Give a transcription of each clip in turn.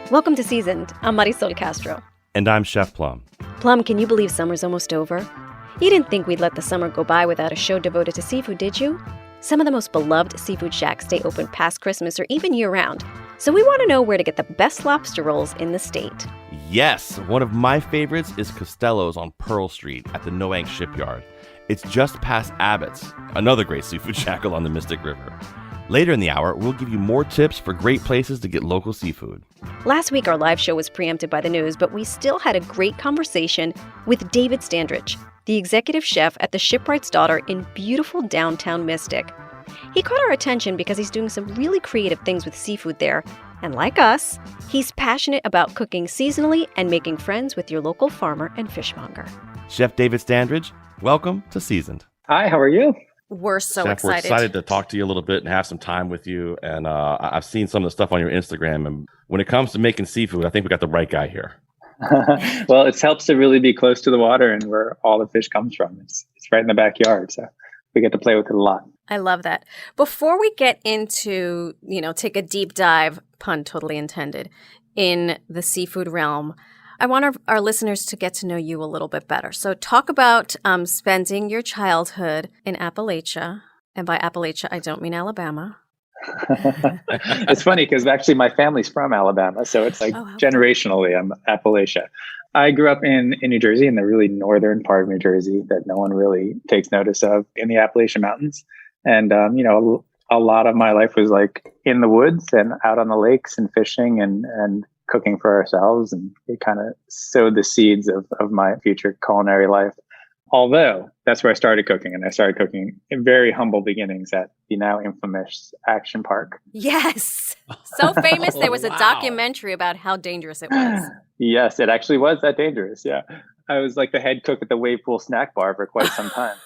Welcome to Seasoned. I'm Marisol Castro. And I'm Chef Plum. Plum, can you believe summer's almost over? You didn't think we'd let the summer go by without a show devoted to seafood, did you? Some of the most beloved seafood shacks stay open past Christmas or even year-round. So we want to know where to get the best lobster rolls in the state. Yes, one of my favorites is Costello's on Pearl Street at the Noank Shipyard. It's just past Abbott's, another great seafood shack along the Mystic River. Later in the hour, we'll give you more tips for great places to get local seafood. Last week, our live show was preempted by the news, but we still had a great conversation with David Standridge, the executive chef at the Shipwright's Daughter in beautiful downtown Mystic. He caught our attention because he's doing some really creative things with seafood there. And like us, he's passionate about cooking seasonally and making friends with your local farmer and fishmonger. Chef David Standridge, welcome to Seasoned. Hi, how are you? We're so Chef, excited. We're excited to talk to you a little bit and have some time with you. And I've seen some of the stuff on your Instagram. And when it comes to making seafood, I think we got the right guy here. Well, it helps to really be close to the water and where all the fish comes from. It's right in the backyard. So we get to play with it a lot. I love that. Before we get into, take a deep dive, pun totally intended, in the seafood realm, I want our listeners to get to know you a little bit better. So talk about spending your childhood in Appalachia. And by Appalachia, I don't mean Alabama. It's funny because actually my family's from Alabama. So it's like generationally, I'm Appalachia. I grew up in New Jersey, in the really northern part of New Jersey that no one really takes notice of, in the Appalachian Mountains. And, a lot of my life was like in the woods and out on the lakes and fishing and cooking for ourselves. And it kind of sowed the seeds of my future culinary life. Although that's where I started cooking, and I started cooking in very humble beginnings at the now infamous Action Park. Yes. So famous. There was a documentary about how dangerous it was. Yes, it actually was that dangerous. Yeah. I was like the head cook at the wave pool snack bar for quite some time.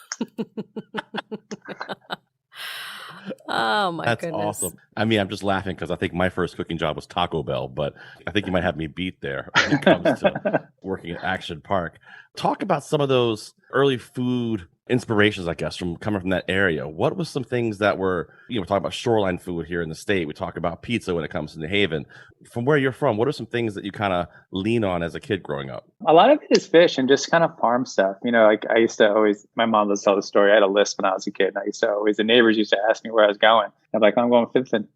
Oh, my goodness. That's awesome. I mean, I'm just laughing because I think my first cooking job was Taco Bell, but I think you might have me beat there when it comes to working at Action Park. Talk about some of those early food inspirations, I guess, coming from that area. What was some things that were, we're talking about shoreline food here in the state. We talk about pizza when it comes to New Haven. From where you're from, what are some things that you kind of lean on as a kid growing up? A lot of it is fish and just kind of farm stuff. Like I used to always, my mom would tell the story. I had a list when I was a kid. And the neighbors used to ask me where I was going. I'm like, I'm going fishing.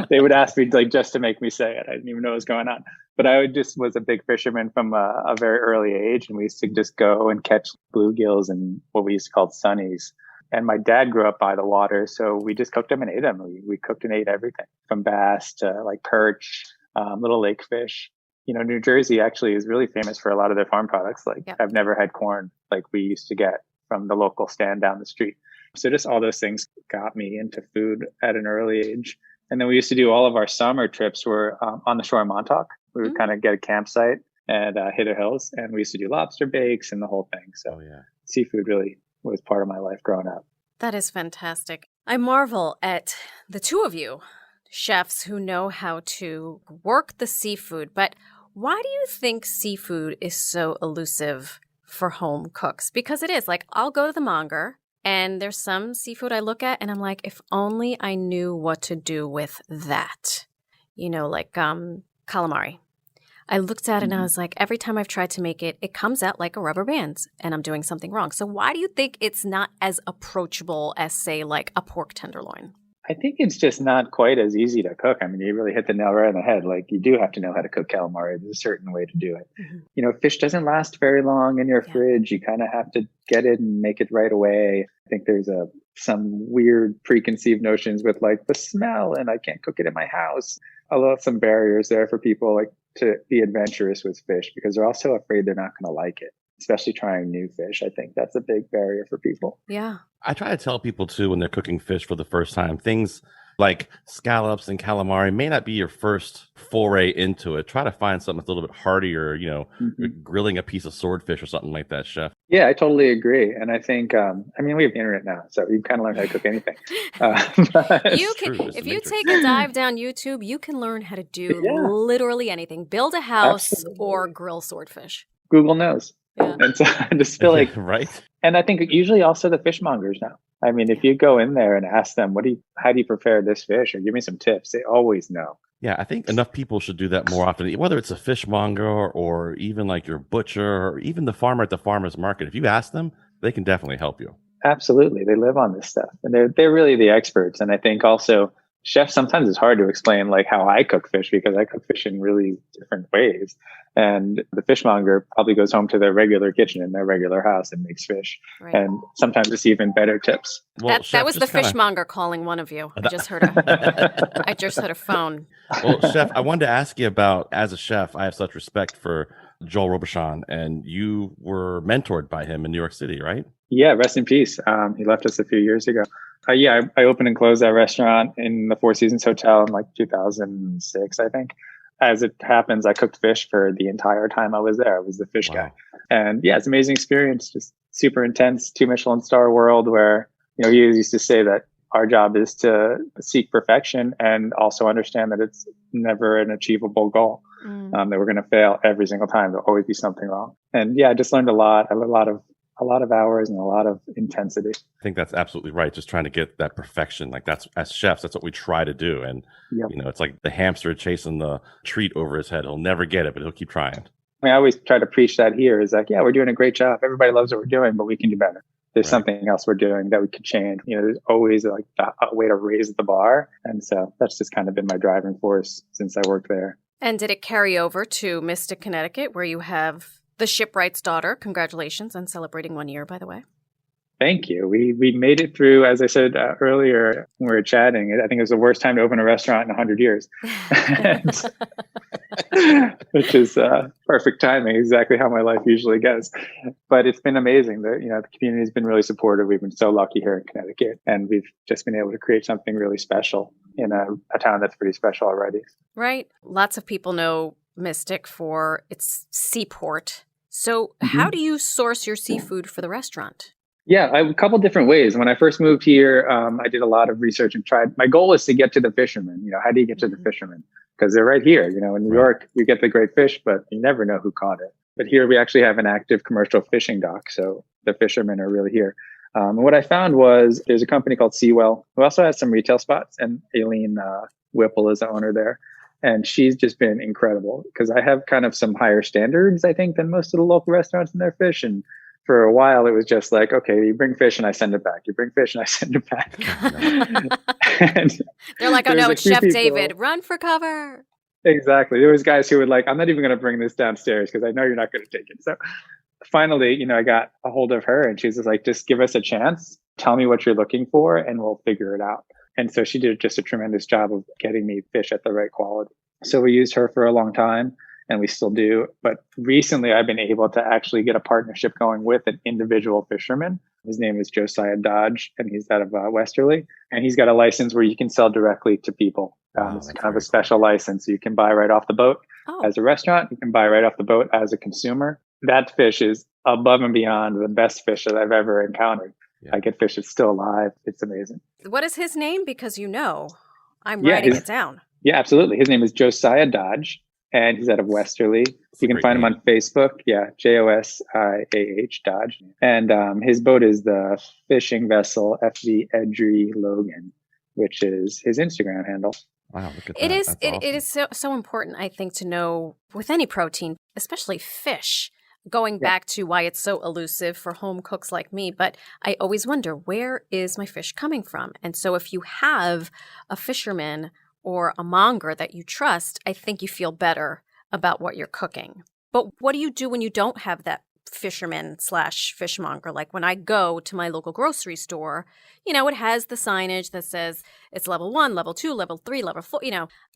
They would ask me just to make me say it. I didn't even know what was going on. But I was a big fisherman from a very early age. And we used to just go and catch bluegills and what we used to call sunnies. And my dad grew up by the water. So we just cooked them and ate them. We cooked and ate everything from bass to like perch, little lake fish. New Jersey actually is really famous for a lot of their farm products. I've never had corn like we used to get from the local stand down the street. So just all those things got me into food at an early age. And then we used to do all of our summer trips were on the shore of Montauk. We would kind of get a campsite and hit the hills. And we used to do lobster bakes and the whole thing. So seafood really was part of my life growing up. That is fantastic. I marvel at the two of you, chefs who know how to work the seafood. But why do you think seafood is so elusive for home cooks? Because it is. I'll go to the monger. And there's some seafood I look at and I'm like, if only I knew what to do with that. Calamari. I looked at it and I was like, every time I've tried to make it, it comes out like a rubber band and I'm doing something wrong. So why do you think it's not as approachable as, say, like a pork tenderloin? I think it's just not quite as easy to cook. I mean, you really hit the nail right on the head. You do have to know how to cook calamari. There's a certain way to do it. Mm-hmm. Fish doesn't last very long in your fridge. You kind of have to get it and make it right away. I think there's some weird preconceived notions with the smell and I can't cook it in my house. Although some barriers there for people to be adventurous with fish because they're also afraid they're not going to like it. Especially trying new fish. I think that's a big barrier for people. Yeah. I try to tell people too when they're cooking fish for the first time, things like scallops and calamari may not be your first foray into it. Try to find something that's a little bit heartier, grilling a piece of swordfish or something like that, chef. Yeah, I totally agree. And I think, we have the internet now, so you can kind of learn how to cook anything. If you take a dive down YouTube, you can learn how to do literally anything. Build a house or grill swordfish. Google knows. Yeah. And so I just feel right. And I think usually also the fishmongers now. I mean, if you go in there and ask them, how do you prepare this fish or give me some tips, they always know. Yeah, I think enough people should do that more often, whether it's a fishmonger or even like your butcher or even the farmer at the farmer's market. If you ask them, they can definitely help you. Absolutely. They live on this stuff and they're really the experts. And I think also chefs, sometimes it's hard to explain like how I cook fish because I cook fish in really different ways. And the fishmonger probably goes home to their regular kitchen in their regular house and makes fish. Right. And sometimes it's even better tips. Well, That Chef, was the just kinda- fishmonger calling one of you. I just heard a phone. Well, Chef, I wanted to ask you about, as a chef, I have such respect for Joel Robuchon, and you were mentored by him in New York City, right? Yeah, rest in peace. He left us a few years ago. I opened and closed that restaurant in the Four Seasons Hotel in like 2006, I think. As it happens, I cooked fish for the entire time I was there. I was the fish guy. And yeah, it's an amazing experience, just super intense, 2 Michelin star world where, he used to say that our job is to seek perfection and also understand that it's never an achievable goal, that we're going to fail every single time. There'll always be something wrong. And yeah, I just learned a lot. I learned a lot of hours and a lot of intensity. I think that's absolutely right. Just trying to get that perfection. Like that's, as chefs, that's what we try to do. And, it's like the hamster chasing the treat over his head. He'll never get it, but he'll keep trying. I always try to preach that here is like, yeah, we're doing a great job. Everybody loves what we're doing, but we can do better. There's something else we're doing that we could change. There's always like a way to raise the bar. And so that's just kind of been my driving force since I worked there. And did it carry over to Mystic, Connecticut, where you have the Shipwright's daughter? Congratulations on celebrating 1 year, by the way. Thank you. We made it through, as I said earlier when we were chatting. I think it was the worst time to open a restaurant in 100 years, which is perfect timing, exactly how my life usually goes. But it's been amazing. The community's been really supportive. We've been so lucky here in Connecticut, and we've just been able to create something really special in a town that's pretty special already. Right. Lots of people know Mystic for its seaport. So how do you source your seafood for the restaurant? Yeah, a couple different ways. When I first moved here, I did a lot of research and tried. My goal is to get to the fishermen. How do you get to the fishermen? Because they're right here. In New York, you get the great fish, but you never know who caught it. But here we actually have an active commercial fishing dock. So the fishermen are really here. And what I found was there's a company called Seawell who also has some retail spots. And Aileen Whipple is the owner there. And she's just been incredible because I have kind of some higher standards, I think, than most of the local restaurants in their fish. And for a while, it was just like, okay, you bring fish and I send it back. You bring fish and I send it back. And they're like, oh no, it's Chef David, run for cover. Exactly. There was guys who would like, I'm not even going to bring this downstairs because I know you're not going to take it. So finally, I got a hold of her and she's just like, just give us a chance. Tell me what you're looking for and we'll figure it out. And so she did just a tremendous job of getting me fish at the right quality. So we used her for a long time. And we still do. But recently, I've been able to actually get a partnership going with an individual fisherman. His name is Josiah Dodge, and he's out of Westerly. And he's got a license where you can sell directly to people. It's kind of a special license. You can buy right off the boat as a restaurant. You can buy right off the boat as a consumer. That fish is above and beyond the best fish that I've ever encountered. I get fish that's still alive. It's amazing. What is his name? Because I'm writing it down. Yeah, absolutely. His name is Josiah Dodge. And he's out of Westerly. You can find him on Facebook. Yeah, Josiah Dodge. And his boat is the fishing vessel FV Edry Logan, which is his Instagram handle. Wow, look at that. It That's awesome. is so important, I think, to know with any protein, especially fish, going back to why it's so elusive for home cooks like me. But I always wonder, where is my fish coming from? And so if you have a fisherman or a monger that you trust, I think you feel better about what you're cooking. But what do you do when you don't have that fisherman/fishmonger? Like when I go to my local grocery store, it has the signage that says it's level 1, level 2, level 3, level 4.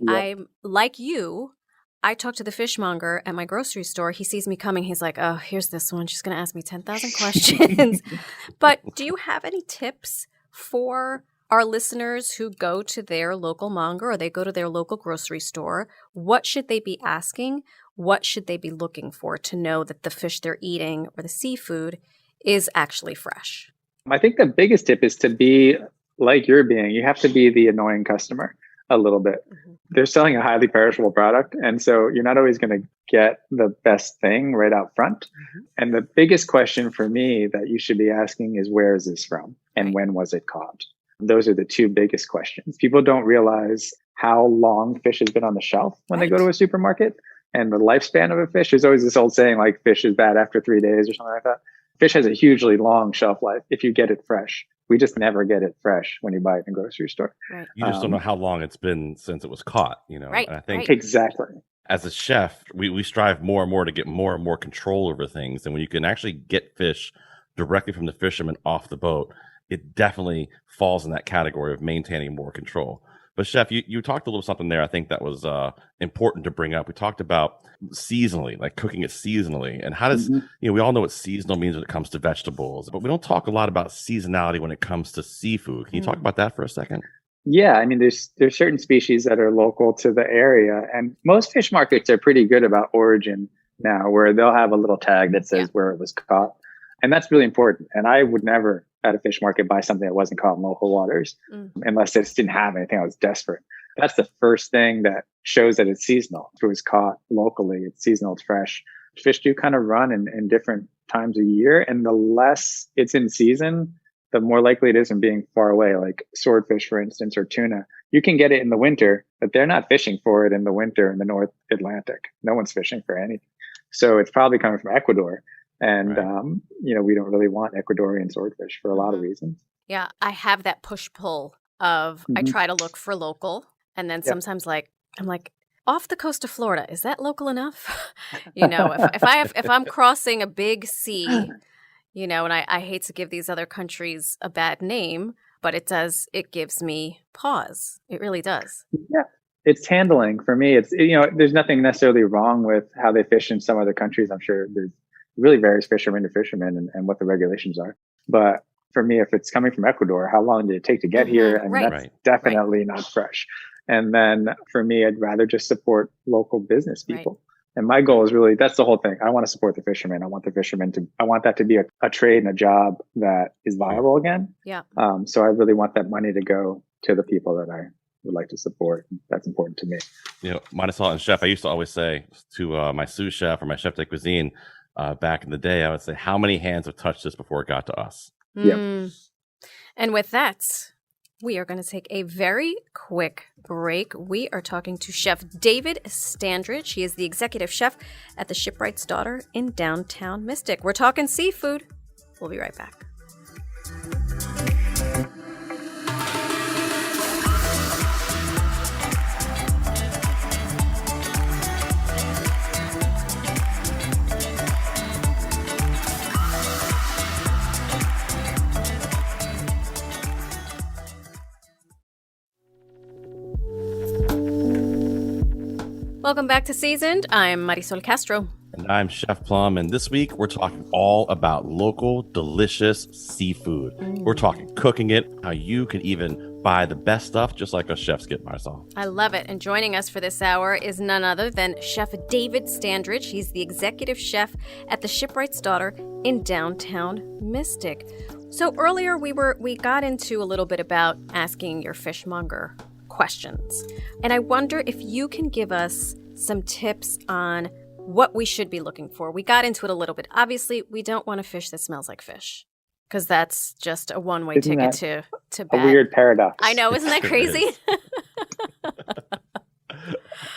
I'm like you. I talk to the fishmonger at my grocery store. He sees me coming. He's like, oh, here's this one. She's going to ask me 10,000 questions. But do you have any tips for our listeners who go to their local monger or they go to their local grocery store? What should they be asking? What should they be looking for to know that the fish they're eating or the seafood is actually fresh? I think the biggest tip is to be like you're being. You have to be the annoying customer a little bit. Mm-hmm. They're selling a highly perishable product. And so you're not always going to get the best thing right out front. Mm-hmm. And the biggest question for me that you should be asking is, where is this from? And when was it caught? Those are the two biggest questions. People don't realize how long fish has been on the shelf when they go to a supermarket. And the lifespan of a fish, there's always this old saying like fish is bad after 3 days or something like that. Fish has a hugely long shelf life if you get it fresh. We just never get it fresh when you buy it in a grocery store. Right. You just don't know how long it's been since it was caught, you know. Right. And I think Exactly. as a chef, we strive more and more to get more and more control over things. And when you can actually get fish directly from the fisherman off the boat, it definitely falls in that category of maintaining more control. But Chef, you talked a little something there I think that was important to bring up. We talked about seasonally, like cooking it seasonally. And how does, we all know what seasonal means when it comes to vegetables, but we don't talk a lot about seasonality when it comes to seafood. Can you talk about that for a second? Yeah, I mean, there's certain species that are local to the area, and most fish markets are pretty good about origin now, where they'll have a little tag that says where it was caught. And that's really important. And I would never at a fish market buy something that wasn't caught in local waters unless it just didn't have anything. I was desperate. That's the first thing that shows that it's seasonal. If it was caught locally, it's seasonal, it's fresh. Fish do kind of run in different times of year. And the less it's in season, the more likely it is from being far away, like swordfish, for instance, or tuna. You can get it in the winter, but they're not fishing for it in the winter in the North Atlantic. No one's fishing for anything. So it's probably coming from Ecuador. And, we don't really want Ecuadorian swordfish for a lot of reasons. Yeah, I have that push-pull of I try to look for local. And then sometimes I'm like, off the coast of Florida, is that local enough? If I'm crossing a big sea, and I hate to give these other countries a bad name, but it gives me pause. It really does. Yeah. It's handling for me. It's, there's nothing necessarily wrong with how they fish in some other countries. I'm sure there's really varies fisherman to fisherman and what the regulations are. But for me, if it's coming from Ecuador, how long did it take to get here? And that's definitely not fresh. And then for me, I'd rather just support local business people. Right. And my goal is really, that's the whole thing. I want to support the fishermen. I want that to be a trade and a job that is viable again. Yeah. So I really want that money to go to the people that I would like to support. That's important to me. Marisol and Chef, I used to always say to my sous chef or my chef de cuisine back in the day, I would say, how many hands have touched this before it got to us? Yeah. And with that, we are going to take a very quick break. We are talking to Chef David Standridge. He is the executive chef at the Shipwright's Daughter in downtown Mystic. We're talking seafood. We'll be right back. Welcome back to Seasoned. I'm Marisol Castro. And I'm Chef Plum. And this week, we're talking all about local, delicious seafood. We're talking cooking it, how you can even buy the best stuff, just like us chefs get, Marisol. I love it. And joining us for this hour is none other than Chef David Standridge. He's the executive chef at the Shipwright's Daughter in downtown Mystic. So earlier, we got into a little bit about asking your fishmonger questions. And I wonder if you can give us some tips on what we should be looking for. We got into it a little bit. Obviously, we don't want a fish that smells like fish because that's just a one-way ticket to bed. A weird paradox. I know. Isn't that crazy?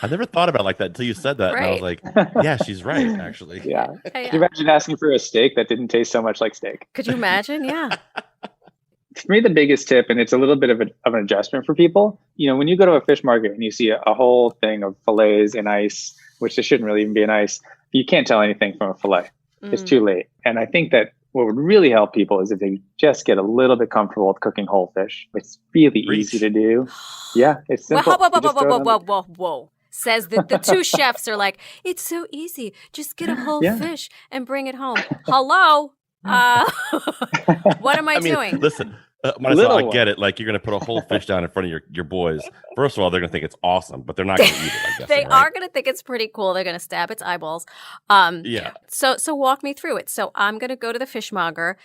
I never thought about it like that until you said that. Right. And I was like, yeah, she's right, actually. Yeah. Could you imagine asking for a steak that didn't taste so much like steak? Could you imagine? Yeah. For me, the biggest tip, and it's a little bit of an adjustment for people, when you go to a fish market and you see a whole thing of fillets in ice, which they shouldn't really even be in ice, you can't tell anything from a fillet. It's too late. And I think that what would really help people is if they just get a little bit comfortable with cooking whole fish. It's really easy to do. Yeah, it's simple. Whoa. Says that the two chefs are like, it's so easy. Just get a whole fish and bring it home. Hello? What am I doing? Listen, Marisol, I get it. Like, you're going to put a whole fish down in front of your boys. First of all, they're going to think it's awesome, but they're not going to eat it, I guess. They are going to think it's pretty cool. They're going to stab its eyeballs. Yeah. So walk me through it. So I'm going to go to the fishmonger.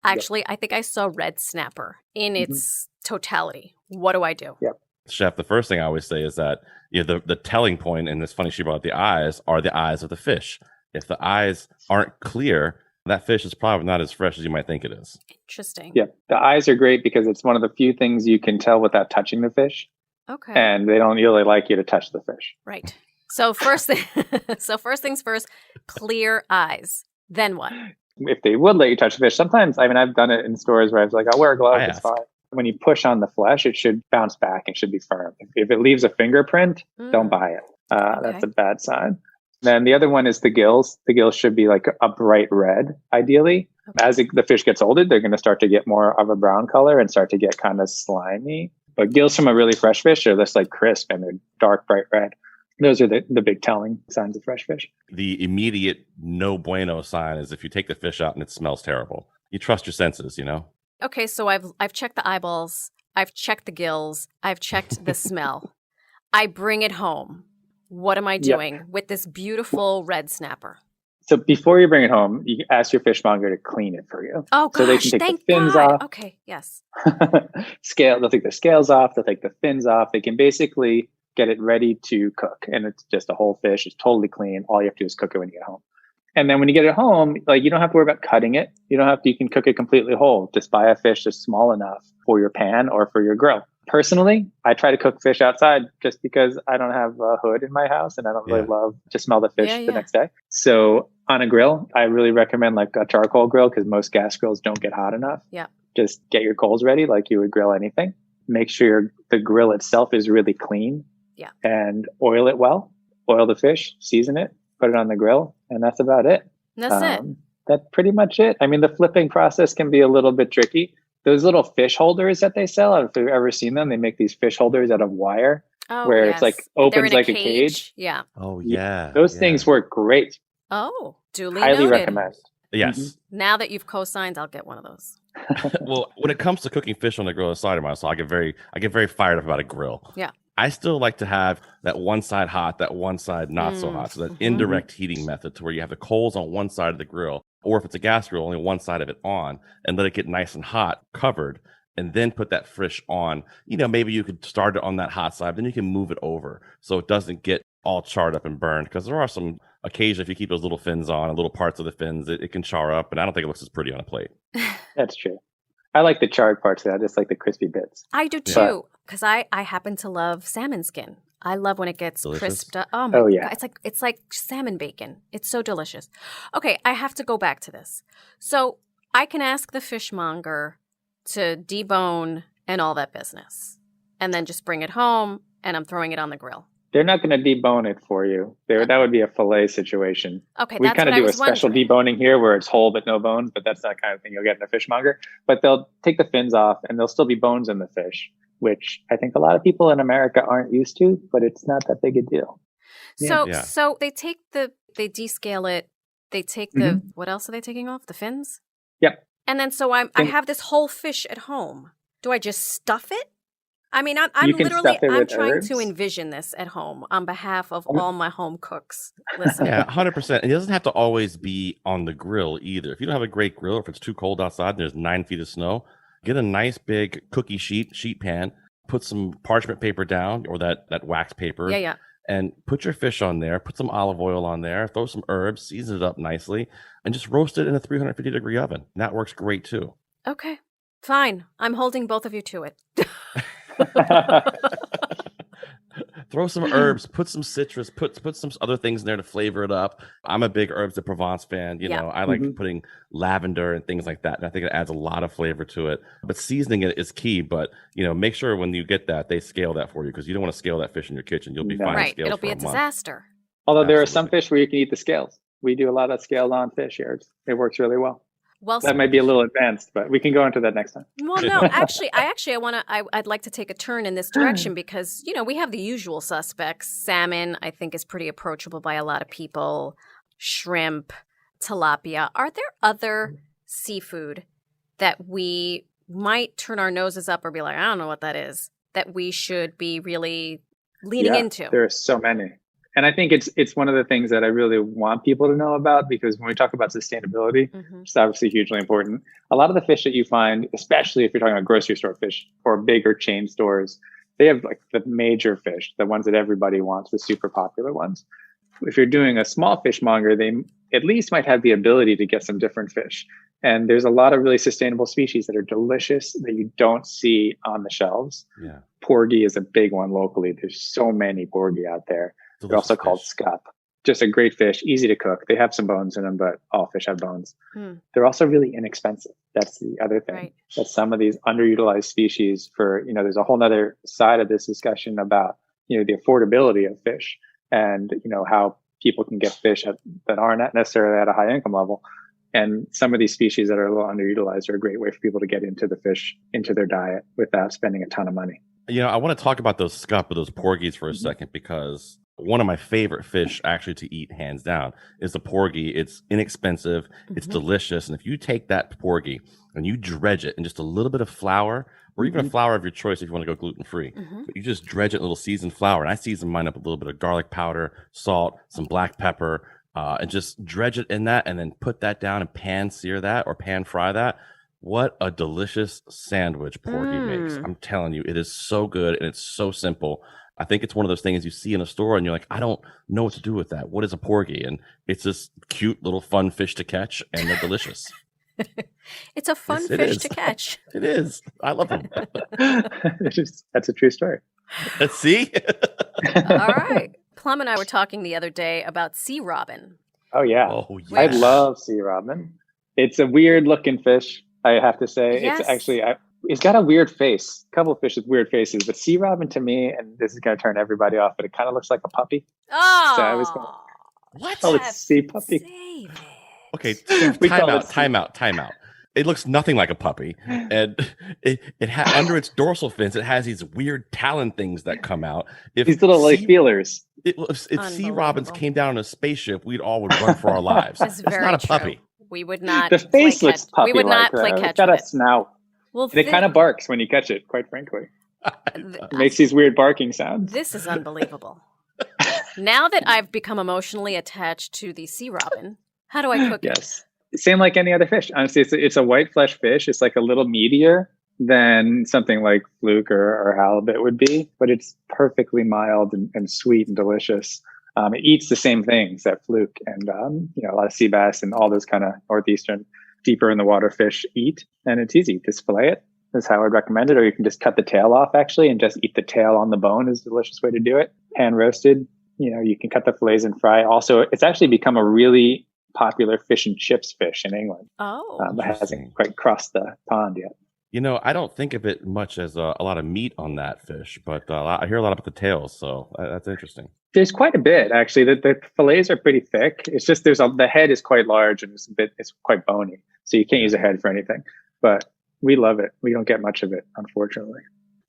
Actually, I think I saw red snapper in its totality. What do I do? Yep. Chef, the first thing I always say is that the telling point, and it's funny she brought up the eyes, are the eyes of the fish. If the eyes aren't clear, that fish is probably not as fresh as you might think it is. Interesting. Yeah. The eyes are great because it's one of the few things you can tell without touching the fish. Okay. And they don't really like you to touch the fish. Right. So first things first, clear eyes. Then what? If they would let you touch the fish, sometimes, I mean, I've done it in stores where I was like, I'll wear a glove, it's fine. When you push on the flesh, it should bounce back and should be firm. If it leaves a fingerprint, don't buy it. That's a bad sign. Then the other one is the gills. The gills should be like a bright red, ideally. Okay. As the fish gets older, they're going to start to get more of a brown color and start to get kind of slimy. But gills from a really fresh fish are just like crisp and they're dark, bright red. Those are the big telling signs of fresh fish. The immediate no bueno sign is if you take the fish out and it smells terrible. You trust your senses, you know? Okay, so I've checked the eyeballs, I've checked the gills, I've checked the smell. I bring it home. What am I doing with this beautiful red snapper? So before you bring it home, you ask your fishmonger to clean it for you. Oh, gosh, so they can take thank the fins God. off. Okay, yes. They'll take the scales off. They'll take the fins off. They can basically get it ready to cook. And it's just a whole fish. It's totally clean. All you have to do is cook it when you get home. And then when you get it home, like you don't have to worry about cutting it. You can cook it completely whole. Just buy a fish that's small enough for your pan or for your grill. Personally, I try to cook fish outside just because I don't have a hood in my house and I don't really love to smell the fish the next day. So on a grill, I really recommend like a charcoal grill because most gas grills don't get hot enough. Yeah. Just get your coals ready like you would grill anything. Make sure the grill itself is really clean. Yeah. And oil it well. Oil the fish, season it, put it on the grill, and that's about it. That's it. That's pretty much it. I mean, the flipping process can be a little bit tricky. Those little fish holders that they sell, if you've ever seen them, they make these fish holders out of wire where it's like opens like a cage. Yeah. Oh, yeah. Those things work great. Oh, duly Highly noted. recommend. Yes. Mm-hmm. Now that you've co-signed, I'll get one of those. Well, when it comes to cooking fish on the grill aside of myself, I get very fired up about a grill. Yeah. I still like to have that one side hot, that one side not so hot. So that indirect heating method to where you have the coals on one side of the grill, or if it's a gas grill, only one side of it on, and let it get nice and hot, covered, and then put that fish on. Maybe you could start it on that hot side, then you can move it over so it doesn't get all charred up and burned. Because there are some occasions if you keep those little fins on and little parts of the fins, it can char up, and I don't think it looks as pretty on a plate. That's true. I like the charred parts of that. I just like the crispy bits. I do too, because I happen to love salmon skin. I love when it gets crisped up. Oh my God. It's like salmon bacon. It's so delicious. Okay, I have to go back to this. So I can ask the fishmonger to debone and all that business, and then just bring it home, and I'm throwing it on the grill. They're not going to debone it for you. That would be a fillet situation. Okay, we kind of do a special deboning here where it's whole but no bones, but that's not the kind of thing you'll get in a fishmonger. But they'll take the fins off and there'll still be bones in the fish, which I think a lot of people in America aren't used to, but it's not that big a deal. So they descale it. They take the, what else are they taking off? The fins? Yep. And then so I have this whole fish at home. Do I just stuff it? I mean, I'm trying to envision this at home on behalf of all my home cooks. Listen. Yeah, 100%. It doesn't have to always be on the grill either. If you don't have a great grill, if it's too cold outside and there's 9 feet of snow, get a nice big cookie sheet pan, put some parchment paper down or that wax paper. Yeah. And put your fish on there, put some olive oil on there, throw some herbs, season it up nicely, and just roast it in a 350-degree oven. And that works great too. Okay, fine. I'm holding both of you to it. Throw some herbs, put some citrus, put some other things in there to flavor it up. I'm a big herbs de Provence fan. You know, I like putting lavender and things like that. And I think it adds a lot of flavor to it. But seasoning it is key. But, make sure when you get that, they scale that for you because you don't want to scale that fish in your kitchen. You'll be fine. Right. It'll be a disaster. Although there are some fish where you can eat the scales. We do a lot of scaled on fish here. It works really well. Well, that might be a little advanced, but we can go into that next time. Well, no, I'd like to take a turn in this direction because, we have the usual suspects. Salmon, I think, is pretty approachable by a lot of people. Shrimp, tilapia. Are there other seafood that we might turn our noses up or be like, I don't know what that is, that we should be really leaning into? There are so many. And I think it's one of the things that I really want people to know about because when we talk about sustainability, it's obviously hugely important. A lot of the fish that you find, especially if you're talking about grocery store fish or bigger chain stores, they have like the major fish, the ones that everybody wants, the super popular ones. If you're doing a small fishmonger, they at least might have the ability to get some different fish. And there's a lot of really sustainable species that are delicious that you don't see on the shelves. Yeah. Porgy is a big one locally. There's so many porgy out there. They're Delicious also called fish. scup. Just a great fish, easy to cook. They have some bones in them, but all fish have bones. Hmm. They're also really inexpensive. That's the other thing. Right. That some of these underutilized species there's a whole nother side of this discussion about, the affordability of fish and, how people can get fish that aren't necessarily at a high income level. And some of these species that are a little underutilized are a great way for people to get into the fish, into their diet without spending a ton of money. I want to talk about those scup or those porgies for a second, because one of my favorite fish actually to eat, hands down, is the porgy. It's inexpensive. It's delicious. And if you take that porgy and you dredge it in just a little bit of flour, or even a flour of your choice if you want to go gluten-free, but you just dredge it in a little seasoned flour. And I season mine up with a little bit of garlic powder, salt, some black pepper, and just dredge it in that and then put that down and pan sear that or pan fry that. What a delicious sandwich porgy makes. I'm telling you, it is so good and it's so simple. I think it's one of those things you see in a store and you're like, I don't know what to do with that. What is a porgy? And it's this cute little fun fish to catch, and they're delicious. It's a fun fish to catch. It is. I love them. That's a true story. Let's see. All right. Plum and I were talking the other day about sea robin. Oh, yeah. Oh, yeah. I love sea robin. It's a weird looking fish, I have to say. Yes. It's actually, it's got a weird face. A couple of fish with weird faces. But sea robin to me, and this is going to turn everybody off, but it kind of looks like a puppy. Oh. So I was going, What? Oh, it's sea puppy. Okay, We time call out, it time out, time out. It looks nothing like a puppy, and under its dorsal fins, it has these weird talon things that come out. If These little feelers. If sea robins came down on a spaceship, we'd all would run for our lives. It's It's not a true. puppy. We would not. The face play looks catch. puppy. We would not play It's catch got with a it. snout. Well, And it kind of barks when you catch it, quite frankly. th- It makes these weird barking sounds. This is unbelievable. Now that I've become emotionally attached to the sea robin, how do I cook it? Yes. Same like any other fish. Honestly, it's a white flesh fish. It's like a little meatier than something like fluke or halibut would be, but it's perfectly mild and sweet and delicious. It eats the same things that fluke and a lot of sea bass and all those kind of northeastern, deeper in the water fish eat. And it's easy. Just fillet it. That's how I'd recommend it. Or you can just cut the tail off actually and just eat the tail on the bone is a delicious way to do it. Pan roasted. You can cut the fillets and fry. Also, it's actually become a really popular fish and chips fish in England. Oh. But hasn't quite crossed the pond yet. I don't think of it much as a lot of meat on that fish, but I hear a lot about the tails, so that's interesting. There's quite a bit actually. The fillets are pretty thick. It's just the head is quite large and it's quite bony, so you can't use a head for anything. But we love it. We don't get much of it, unfortunately.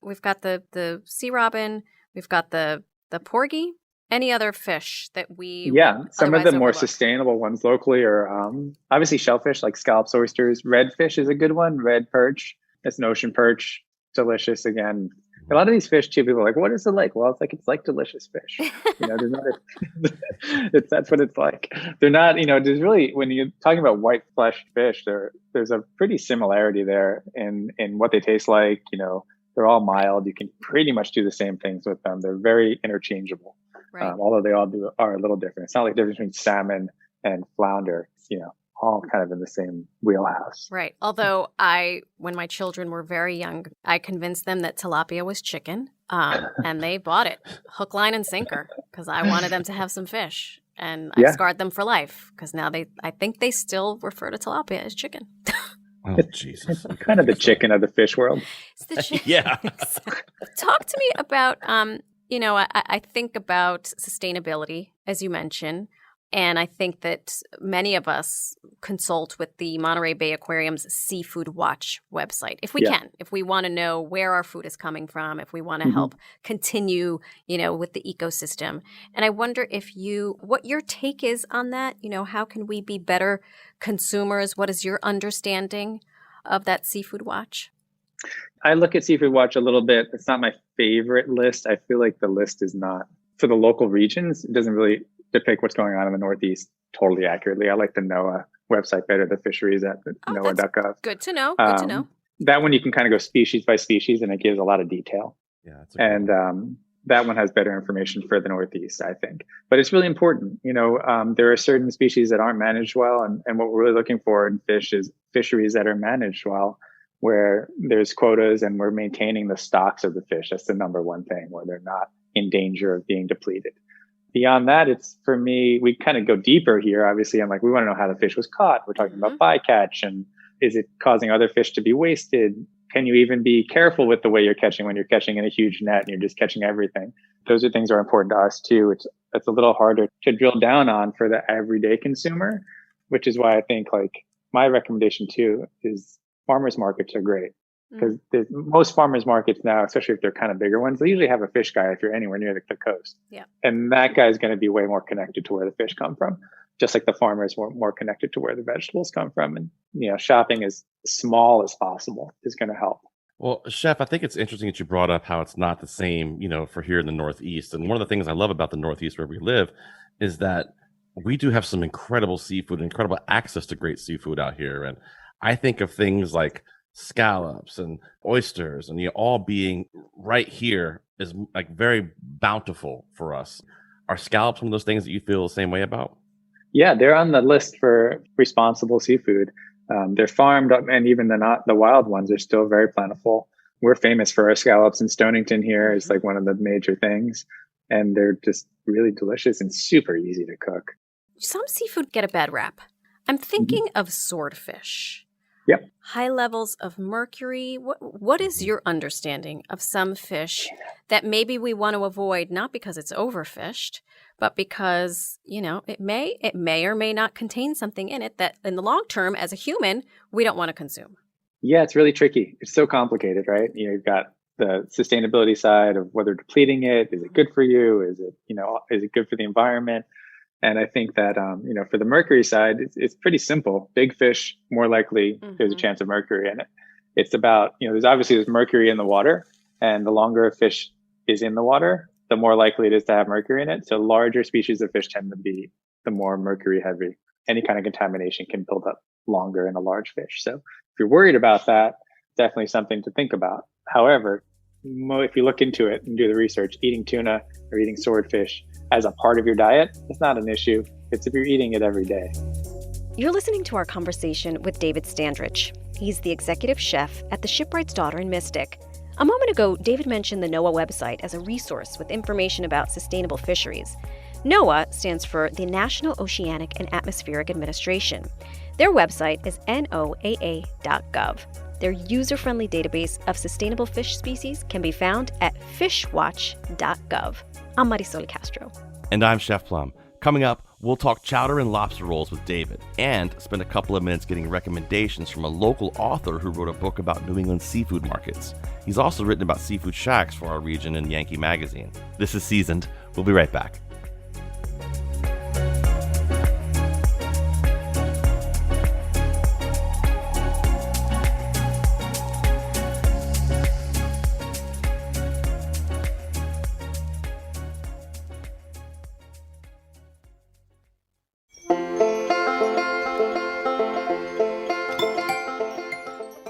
We've got the sea robin. We've got the porgy. Any other fish that we some of the more overlook? sustainable ones locally are obviously shellfish like scallops, oysters. Redfish is a good one. Red perch. It's an ocean perch. Delicious again. A lot of these fish too, people are like, what is it like? Well, it's like delicious fish. There's not that's what it's like. They're not, there's really, when you're talking about white flesh fish, there's a pretty similarity there in what they taste like. They're all mild. You can pretty much do the same things with them. They're very interchangeable. Right. Although they all are a little different. It's not like the difference between salmon and flounder, all kind of in the same wheelhouse. Right. Although when my children were very young, I convinced them that tilapia was chicken, and they bought it hook, line, and sinker because I wanted them to have some fish, and I scarred them for life because now I think they still refer to tilapia as chicken. Oh, Jesus. It's kind of the chicken of the fish world. It's the chicken. Yeah. Talk to me about, I think about sustainability, as you mentioned. And I think that many of us consult with the Monterey Bay Aquarium's Seafood Watch website. If we can, if we want to know where our food is coming from, if we want to help continue, with the ecosystem. And I wonder what your take is on that. How can we be better consumers? What is your understanding of that Seafood Watch? I look at Seafood Watch a little bit. It's not my favorite list. I feel like the list is not for the local regions. It doesn't really depict what's going on in the Northeast totally accurately. I like the NOAA website better, the fisheries at NOAA.gov. Good to know. Good to know. That one you can kind of go species by species and it gives a lot of detail. Yeah. that one has better information for the Northeast, I think. But it's really important. There are certain species that aren't managed well. And what we're really looking for in fish is fisheries that are managed well, where there's quotas and we're maintaining the stocks of the fish. That's the number one thing, where they're not in danger of being depleted. Beyond that, it's, for me, we kind of go deeper here. Obviously, I'm like, we want to know how the fish was caught. We're talking about bycatch, and is it causing other fish to be wasted? Can you even be careful with the way you're catching when you're catching in a huge net and you're just catching everything? Those are things that are important to us too. It's a little harder to drill down on for the everyday consumer, which is why I think, like, my recommendation too is farmers markets are great. Because most farmers markets now, especially if they're kind of bigger ones, they usually have a fish guy if you're anywhere near the coast. Yeah. And that guy's going to be way more connected to where the fish come from, just like the farmers were more connected to where the vegetables come from. And, shopping as small as possible is going to help. Well, Chef, I think it's interesting that you brought up how it's not the same, for here in the Northeast. And one of the things I love about the Northeast where we live is that we do have some incredible seafood, incredible access to great seafood out here. And I think of things like scallops and oysters and all being right here is like very bountiful for us. Are scallops one of those things that you feel the same way about? Yeah, they're on the list for responsible seafood. They're farmed up, and even the wild ones are still very plentiful. We're famous for our scallops in Stonington here. It's like one of the major things, and they're just really delicious and super easy to cook. Some seafood get a bad rap. I'm thinking of swordfish. Yep. High levels of mercury. What is your understanding of some fish that maybe we want to avoid, not because it's overfished, but because, it may or may not contain something in it that in the long term, as a human, we don't want to consume? Yeah, it's really tricky. It's so complicated, right? You've got the sustainability side of whether depleting it, is it good for you? Is it good for the environment? And I think that, for the mercury side, it's pretty simple. Big fish, more likely there's a chance of mercury in it. It's about, there's mercury in the water, and the longer a fish is in the water, the more likely it is to have mercury in it. So larger species of fish tend to be the more mercury heavy. Any kind of contamination can build up longer in a large fish. So if you're worried about that, definitely something to think about. However, if you look into it and do the research, eating tuna or eating swordfish as a part of your diet is not an issue. It's if you're eating it every day. You're listening to our conversation with David Standridge. He's the executive chef at the Shipwright's Daughter in Mystic. A moment ago, David mentioned the NOAA website as a resource with information about sustainable fisheries. NOAA stands for the National Oceanic and Atmospheric Administration. Their website is noaa.gov. Their user-friendly database of sustainable fish species can be found at fishwatch.gov. I'm Marisol Castro. And I'm Chef Plum. Coming up, we'll talk chowder and lobster rolls with David and spend a couple of minutes getting recommendations from a local author who wrote a book about New England seafood markets. He's also written about seafood shacks for our region in Yankee Magazine. This is Seasoned. We'll be right back.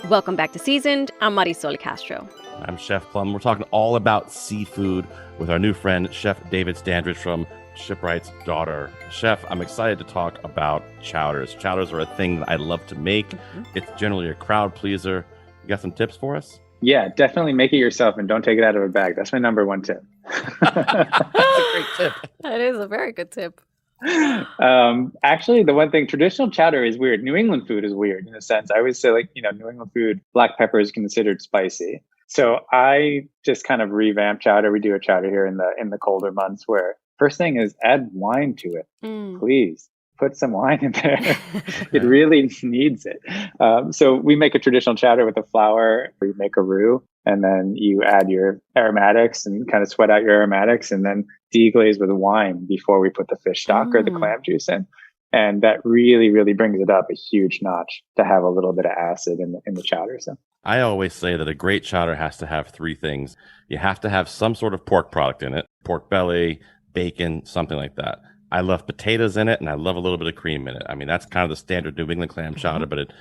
Welcome back to Seasoned. I'm Marisol Castro. I'm Chef Plum. We're talking all about seafood with our new friend, Chef David Standridge from Shipwright's Daughter. Chef, I'm excited to talk about chowders. Chowders are a thing that I love to make. It's generally a crowd pleaser. You got some tips for us? Yeah, definitely make it yourself and don't take it out of a bag. That's my number one tip. That's a great tip. That is a very good tip. Actually, the one thing, traditional chowder is weird. New England food is weird in a sense. I always say, New England food, black pepper is considered spicy. So I just kind of revamp chowder. We do a chowder here in the colder months where first thing is add wine to it. Please put some wine in there. It really needs it. So we make a traditional chowder with a flour. We make a roux, and then you add your aromatics and kind of sweat out your aromatics, and then deglaze with wine before we put the fish stock or the clam juice in. And that really, really brings it up a huge notch to have a little bit of acid in the chowder. So I always say that a great chowder has to have three things. You have to have some sort of pork product in it, pork belly, bacon, something like that. I love potatoes in it, and I love a little bit of cream in it. I mean, that's kind of the standard New England clam chowder, but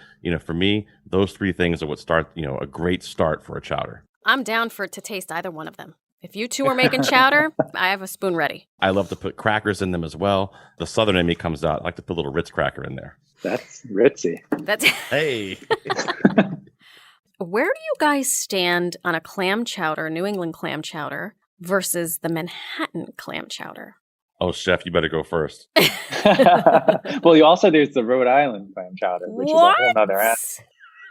for me, those three things are what start, a great start for a chowder. I'm down to taste either one of them. If you two are making chowder, I have a spoon ready. I love to put crackers in them as well. The southern in me comes out. I like to put a little Ritz cracker in there. That's ritzy. That's Hey. Where do you guys stand on a clam chowder, New England clam chowder, versus the Manhattan clam chowder? Oh, chef, you better go first. Well, there's the Rhode Island clam chowder, which is a whole nother animal.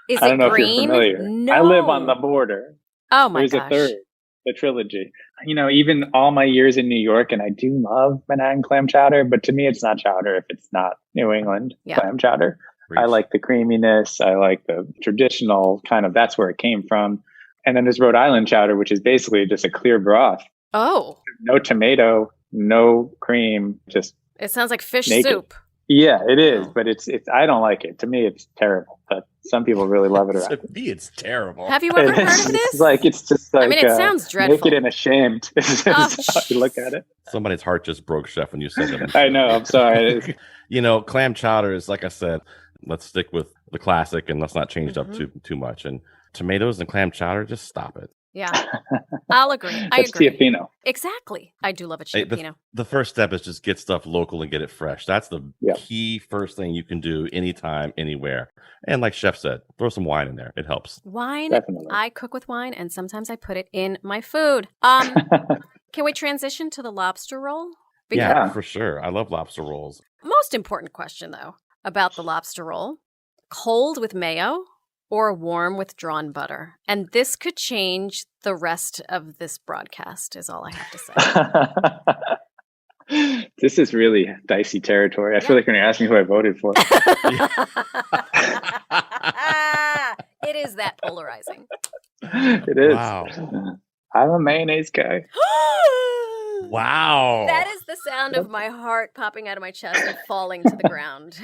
Is I don't it know green? if you're familiar. No. I live on the border. Oh my There's gosh. a third, the trilogy. Even all my years in New York, and I do love Manhattan clam chowder, but to me, it's not chowder if it's not New England clam chowder. Reach. I like the creaminess. I like the traditional kind of, that's where it came from. And then there's Rhode Island chowder, which is basically just a clear broth. Oh. No tomato, no cream, just It sounds like fish naked. soup. Yeah, it is, Oh. but it's I don't like it. To me, it's terrible, but some people really love it around. To me, it's terrible. Have you ever heard of It's this? just like I mean, it sounds dreadful. naked and ashamed. Is Oh, how you look at it. Somebody's heart just broke, chef, when you said that. I know. I'm sorry. Clam chowder is, like I said, let's stick with the classic and let's not change it up too much. And tomatoes and clam chowder, just stop it. Yeah. I'll agree. I That's agree. Tiafino. Exactly. I do love a Hey, Chiapino. the first step is just get stuff local and get it fresh. That's the key first thing you can do anytime, anywhere. And like Chef said, throw some wine in there. It helps. Wine. Definitely. I cook with wine, and sometimes I put it in my food. Can we transition to the lobster roll? Yeah, for sure. I love lobster rolls. Most important question, though, about the lobster roll. Cold with mayo or warm with drawn butter? And this could change the rest of this broadcast, is all I have to say. This is really dicey territory. I feel like you're going to ask me who I voted for. It is that polarizing. It is. Wow. I'm a mayonnaise guy. Wow. That is the sound of my heart popping out of my chest and falling to the ground.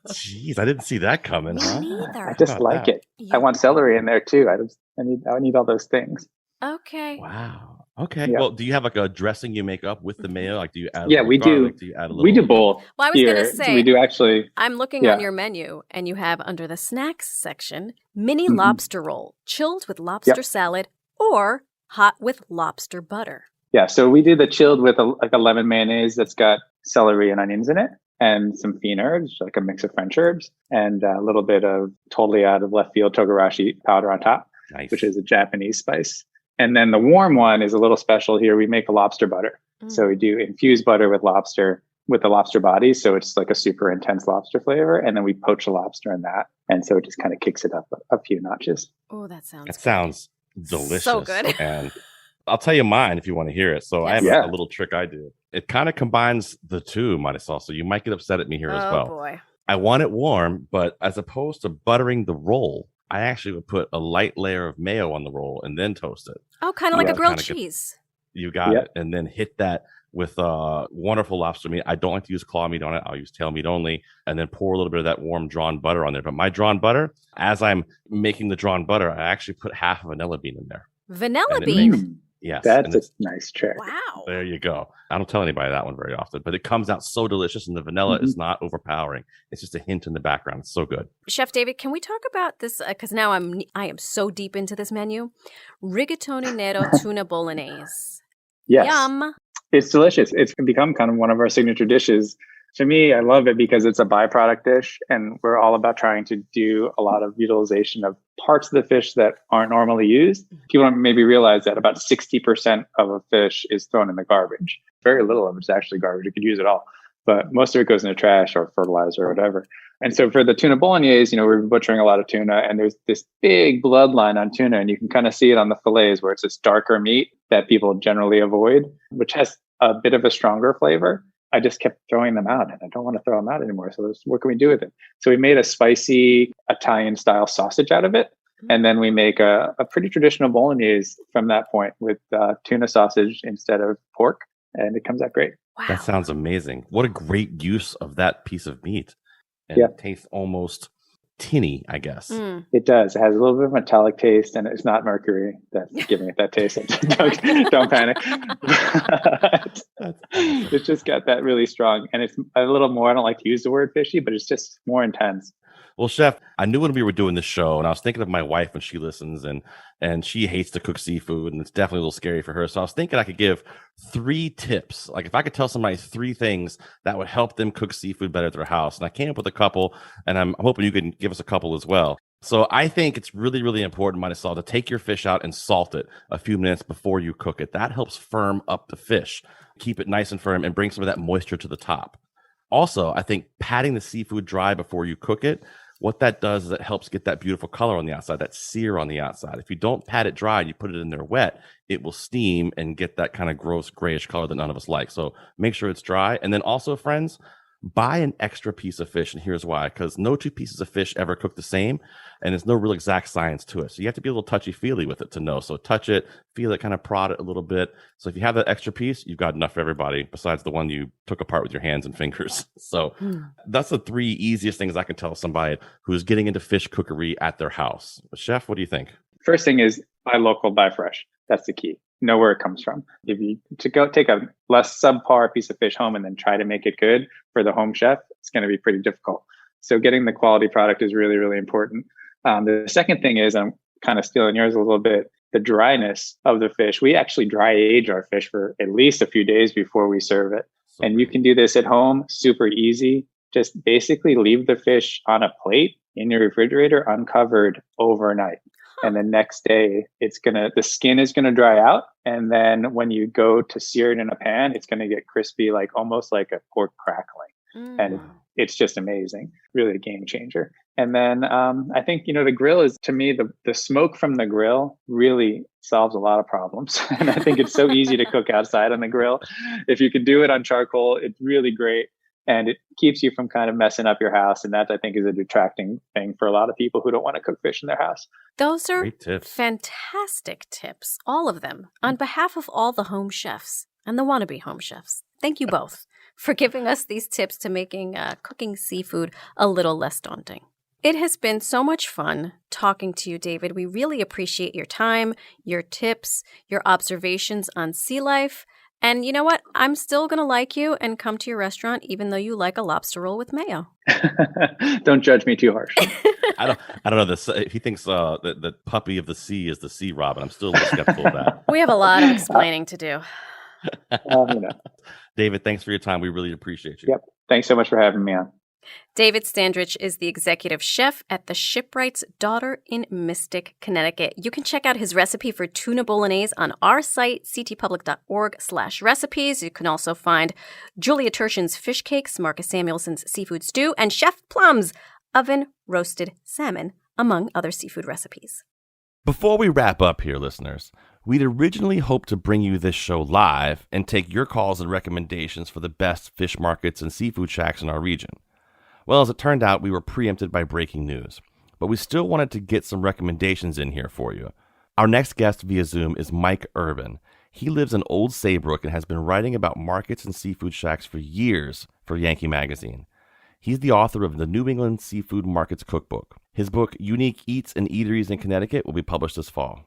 Jeez, I didn't see that coming. Me Huh? neither. I just like it. I want celery in there too. I need all those things. Okay. Wow. Okay. Yeah. Well, do you have like a dressing you make up with the mayo? Like, do you add? Yeah, we do. Do you add a little? We do both. Well, I was here. going to say, So we do actually. I'm looking on your menu, and you have under the snacks section, mini lobster roll, chilled with lobster salad, or hot with lobster butter. Yeah, so we do the chilled with a lemon mayonnaise that's got celery and onions in it, and some fine herbs, like a mix of French herbs, and a little bit of totally out of left field togarashi powder on top, which is a Japanese spice. And then the warm one is a little special here. We make a lobster butter. So we do infused butter with the lobster body. So it's like a super intense lobster flavor. And then we poach the lobster in that. And so it just kind of kicks it up a few notches. Oh, that sounds That sounds delicious. So good. And I'll tell you mine if you want to hear it. So I have a little trick I do. It kind of combines the two, Marisol. So you might get upset at me here as well. Oh, boy. I want it warm, but as opposed to buttering the roll, I actually would put a light layer of mayo on the roll and then toast it. Oh, kind of like a grilled cheese. You got it. And then hit that with wonderful lobster meat. I don't like to use claw meat on it. I'll use tail meat only. And then pour a little bit of that warm drawn butter on there. But my drawn butter, as I'm making the drawn butter, I actually put half a vanilla bean in there. Vanilla bean? Yes. That's a nice trick. Wow. There you go. I don't tell anybody that one very often, but it comes out so delicious, and the vanilla is not overpowering. It's just a hint in the background. It's so good. Chef David, can we talk about this? Because now I am so deep into this menu. Rigatoni nero tuna bolognese. Yes. Yum. It's delicious. It's become kind of one of our signature dishes. To me, I love it because it's a byproduct dish, and we're all about trying to do a lot of utilization of parts of the fish that aren't normally used. People don't maybe realize that about 60% of a fish is thrown in the garbage. Very little of it's actually garbage. You could use it all, but most of it goes into trash or fertilizer or whatever. And so for the tuna bolognese, we're butchering a lot of tuna, and there's this big bloodline on tuna, and you can kind of see it on the fillets where it's this darker meat that people generally avoid, which has a bit of a stronger flavor. I just kept throwing them out, and I don't want to throw them out anymore. So what can we do with it? So we made a spicy Italian style sausage out of it. And then we make a pretty traditional bolognese from that point with tuna sausage instead of pork. And it comes out great. Wow. That sounds amazing. What a great use of that piece of meat. And it tastes almost tinny, I guess. It does. It has a little bit of metallic taste, and it's not mercury that's giving it that taste. Don't panic. It's just got that really strong, and it's a little more, I don't like to use the word fishy, but it's just more intense. Well, Chef, I knew when we were doing this show, and I was thinking of my wife when she listens, and she hates to cook seafood, and it's definitely a little scary for her. So I was thinking I could give 3 tips. Like if I could tell somebody 3 things that would help them cook seafood better at their house. And I came up with a couple, and I'm hoping you can give us a couple as well. So I think it's really, really important, Marisol, to take your fish out and salt it a few minutes before you cook it. That helps firm up the fish, keep it nice and firm, and bring some of that moisture to the top. Also, I think patting the seafood dry before you cook it, what that does is it helps get that beautiful color on the outside, that sear on the outside. If you don't pat it dry and you put it in there wet, it will steam and get that kind of gross grayish color that none of us like. So make sure it's dry. And then also, friends, buy an extra piece of fish. And here's why, because no 2 pieces of fish ever cook the same, and there's no real exact science to it. So you have to be a little touchy-feely with it to know. So touch it, feel it, kind of prod it a little bit. So if you have that extra piece, you've got enough for everybody besides the one you took apart with your hands and fingers. So that's the 3 easiest things I can tell somebody who's getting into fish cookery at their house. Chef, what do you think? First thing is buy local, buy fresh. That's the key. Know where it comes from. If you go take a less subpar piece of fish home and then try to make it good for the home chef, it's going to be pretty difficult. So getting the quality product is really, really important. The second thing is, I'm kind of stealing yours a little bit, the dryness of the fish. We actually dry age our fish for at least a few days before we serve it. And you can do this at home, super easy. Just basically leave the fish on a plate in your refrigerator uncovered overnight. And the next day, the skin is gonna dry out. And then when you go to sear it in a pan, it's gonna get crispy, like almost like a pork crackling. And it's just amazing, really a game changer. And then I think, the grill is, to me, the smoke from the grill really solves a lot of problems. And I think it's so easy to cook outside on the grill. If you can do it on charcoal, it's really great. And it keeps you from kind of messing up your house. And that, I think, is a detracting thing for a lot of people who don't want to cook fish in their house. Those are fantastic tips, all of them, on behalf of all the home chefs and the wannabe home chefs. Thank you both for giving us these tips to making cooking seafood a little less daunting. It has been so much fun talking to you, David. We really appreciate your time, your tips, your observations on sea life. And you know what? I'm still going to like you and come to your restaurant, even though you like a lobster roll with mayo. Don't judge me too harsh. I don't know this. He thinks the puppy of the sea is the sea robin. I'm still a little skeptical of that. We have a lot of explaining to do. David, thanks for your time. We really appreciate you. Yep. Thanks so much for having me on. David Standridge is the executive chef at the Shipwright's Daughter in Mystic, Connecticut. You can check out his recipe for tuna bolognese on our site, ctpublic.org/recipes. You can also find Julia Turshen's fish cakes, Marcus Samuelson's seafood stew, and Chef Plum's oven roasted salmon, among other seafood recipes. Before we wrap up here, listeners, we'd originally hoped to bring you this show live and take your calls and recommendations for the best fish markets and seafood shacks in our region. Well, as it turned out, we were preempted by breaking news, but we still wanted to get some recommendations in here for you. Our next guest via Zoom is Mike Urban. He lives in Old Saybrook and has been writing about markets and seafood shacks for years for Yankee Magazine. He's the author of the New England Seafood Markets Cookbook. His book, Unique Eats and Eateries in Connecticut, will be published this fall.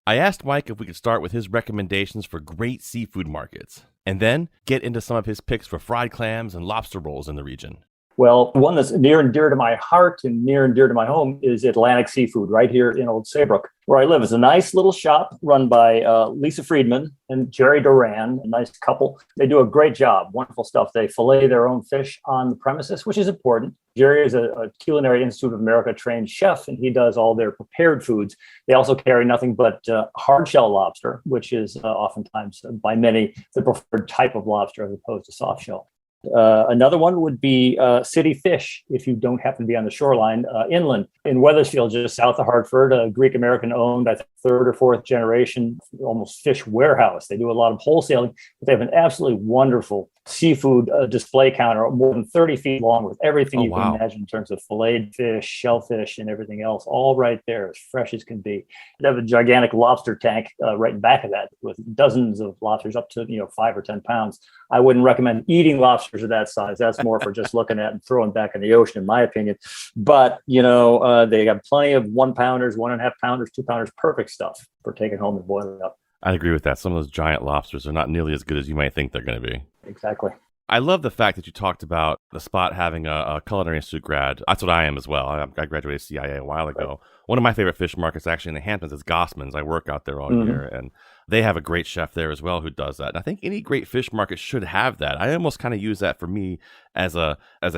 I asked Mike if we could start with his recommendations for great seafood markets, and then get into some of his picks for fried clams and lobster rolls in the region. Well, one that's near and dear to my heart and near and dear to my home is Atlantic Seafood right here in Old Saybrook, where I live. It's a nice little shop run by Lisa Friedman and Jerry Duran, a nice couple. They do a great job, wonderful stuff. They fillet their own fish on the premises, which is important. Jerry is a Culinary Institute of America trained chef, and he does all their prepared foods. They also carry nothing but hard shell lobster, which is oftentimes by many the preferred type of lobster as opposed to soft shell. Another one would be City Fish, if you don't happen to be on the shoreline, inland in Weathersfield, just south of Hartford, a Greek-American owned, I think, 3rd or 4th generation, almost fish warehouse. They do a lot of wholesaling, but they have an absolutely wonderful seafood display counter, more than 30 feet long, with everything you can imagine in terms of filleted fish, shellfish, and everything else, all right there, as fresh as can be. They have a gigantic lobster tank right in back of that with dozens of lobsters up to 5 or 10 pounds. I wouldn't recommend eating lobsters of that size. That's more for just looking at and throwing back in the ocean, in my opinion. But, they got plenty of 1 pounders, 1.5 pounders, 2 pounders, perfect stuff for taking home and boiling up. I agree with that. Some of those giant lobsters are not nearly as good as you might think they're going to be. Exactly. I love the fact that you talked about the spot having a culinary institute grad. That's what I am as well. I graduated CIA a while ago. Right. One of my favorite fish markets actually in the Hamptons is Gossman's. I work out there all year, and they have a great chef there as well who does that. And I think any great fish market should have that. I almost kind of use that for me as a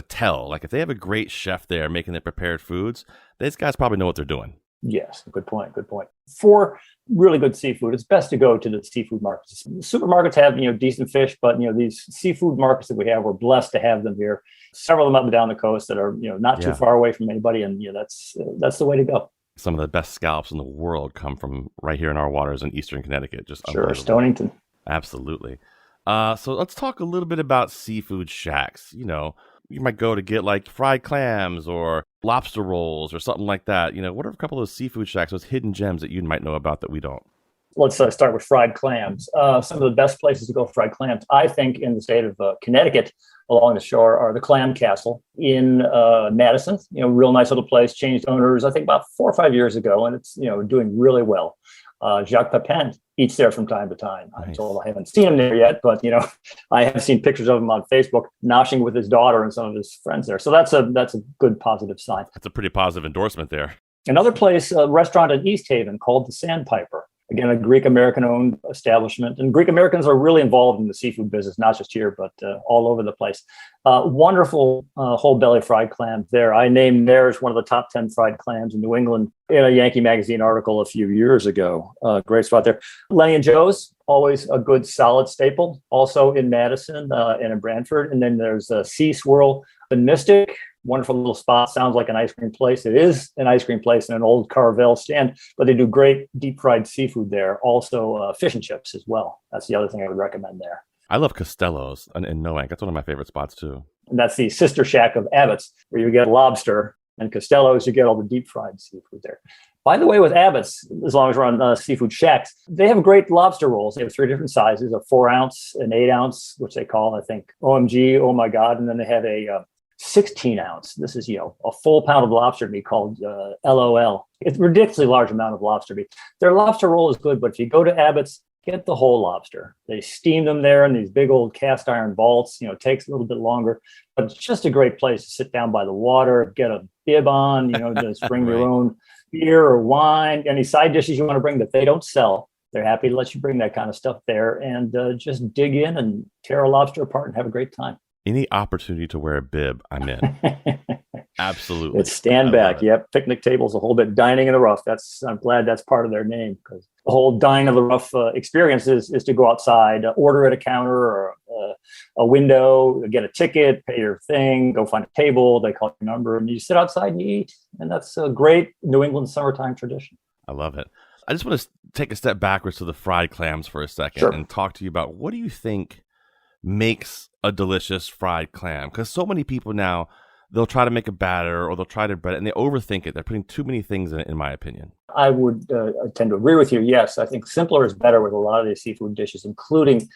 tell. Like if they have a great chef there making their prepared foods, these guys probably know what they're doing. Yes, good point. For really good seafood, it's best to go to the seafood markets. Supermarkets have, decent fish, but, these seafood markets that we have, we're blessed to have them here. Several of them up and down the coast that are, not too far away from anybody. And, that's the way to go. Some of the best scallops in the world come from right here in our waters in Eastern Connecticut. Just sure, Stonington. Absolutely. So let's talk a little bit about seafood shacks. You might go to get like fried clams or lobster rolls or something like that. What are a couple of those seafood shacks, those hidden gems that you might know about that we don't? Let's start with fried clams. Some of the best places to go for fried clams, I think, in the state of Connecticut along the shore are the Clam Castle in Madison. Real nice little place, changed owners, I think about 4 or 5 years ago, and it's, doing really well. Jacques Pepin eats there from time to time. Nice. I'm told I haven't seen him there yet, but I have seen pictures of him on Facebook noshing with his daughter and some of his friends there. So that's a good positive sign. That's a pretty positive endorsement there. Another place, a restaurant in East Haven called the Sandpiper. Again, a Greek-American-owned establishment. And Greek-Americans are really involved in the seafood business, not just here, but all over the place. Wonderful whole belly fried clams there. I named theirs one of the top 10 fried clams in New England in a Yankee Magazine article a few years ago. Great spot there. Lenny and Joe's, always a good solid staple, also in Madison and in Brantford. And then there's Sea Swirl and Mystic. Wonderful little spot. Sounds like an ice cream place. It is an ice cream place in an old Carvel stand, but they do great deep fried seafood there. Also fish and chips as well. That's the other thing I would recommend there. I love Costello's in Noank. That's one of my favorite spots too. And that's the sister shack of Abbott's, where you get lobster, and Costello's, you get all the deep fried seafood there. By the way, with Abbott's, as long as we're on seafood shacks, they have great lobster rolls. They have 3 different sizes, a 4 ounce, an 8 ounce, which they call, I think, OMG, oh my God. And then they have a 16 ounce. This is, a full pound of lobster meat called LOL. It's a ridiculously large amount of lobster meat. Their lobster roll is good, but if you go to Abbott's, get the whole lobster. They steam them there in these big old cast iron vaults. It takes a little bit longer, but it's just a great place to sit down by the water, get a bib on, just bring right. your own beer or wine, any side dishes you want to bring that they don't sell. They're happy to let you bring that kind of stuff there and just dig in and tear a lobster apart and have a great time. Any opportunity to wear a bib, I'm in. Absolutely. It's stand back. Yep. Picnic tables, a whole bit. Dining in the rough. I'm glad that's part of their name, because the whole dining in the rough experience is to go outside, order at a counter or a window, get a ticket, pay your thing, go find a table. They call your number and you sit outside and you eat. And that's a great New England summertime tradition. I love it. I just want to take a step backwards to the fried clams for a second and talk to you about, what do you think makes a delicious fried clam? Because so many people now, they'll try to make a batter or they'll try to bread it and they overthink it. They're putting too many things in it, in my opinion. I would tend to agree with you. Yes, I think simpler is better with a lot of these seafood dishes, including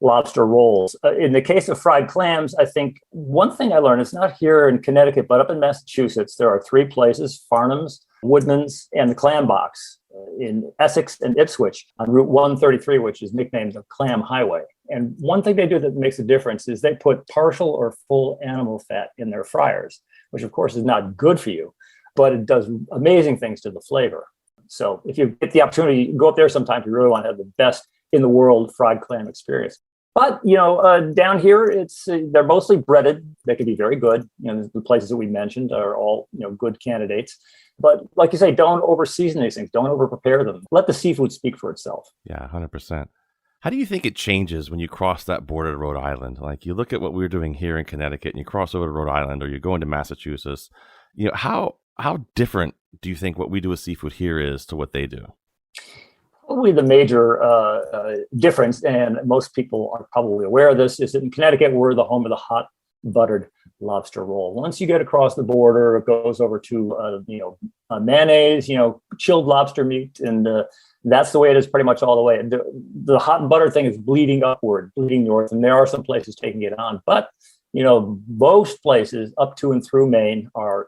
lobster rolls. In the case of fried clams, I think one thing I learned, it's not here in Connecticut, but up in Massachusetts, there are 3 places, Farnham's, Woodman's, and the Clam Box in Essex and Ipswich on Route 133, which is nicknamed the Clam Highway. And one thing they do that makes a difference is they put partial or full animal fat in their fryers, which of course is not good for you, but it does amazing things to the flavor. So if you get the opportunity, go up there sometime if you really want to have the best in the world fried clam experience. But, down here, they're mostly breaded. They can be very good. The places that we mentioned are all, good candidates. But like you say, don't over-season these things. Don't over-prepare them. Let the seafood speak for itself. Yeah, 100%. How do you think it changes when you cross that border to Rhode Island? Like, you look at what we're doing here in Connecticut and you cross over to Rhode Island, or you're going to Massachusetts. How different do you think what we do with seafood here is to what they do? Probably the major difference, and most people are probably aware of this, is that in Connecticut, we're the home of the hot buttered lobster roll. Once you get across the border, it goes over to mayonnaise, chilled lobster meat, and that's the way it is pretty much all the way. The hot and butter thing is bleeding upward, bleeding north, and there are some places taking it on, but most places up to and through Maine are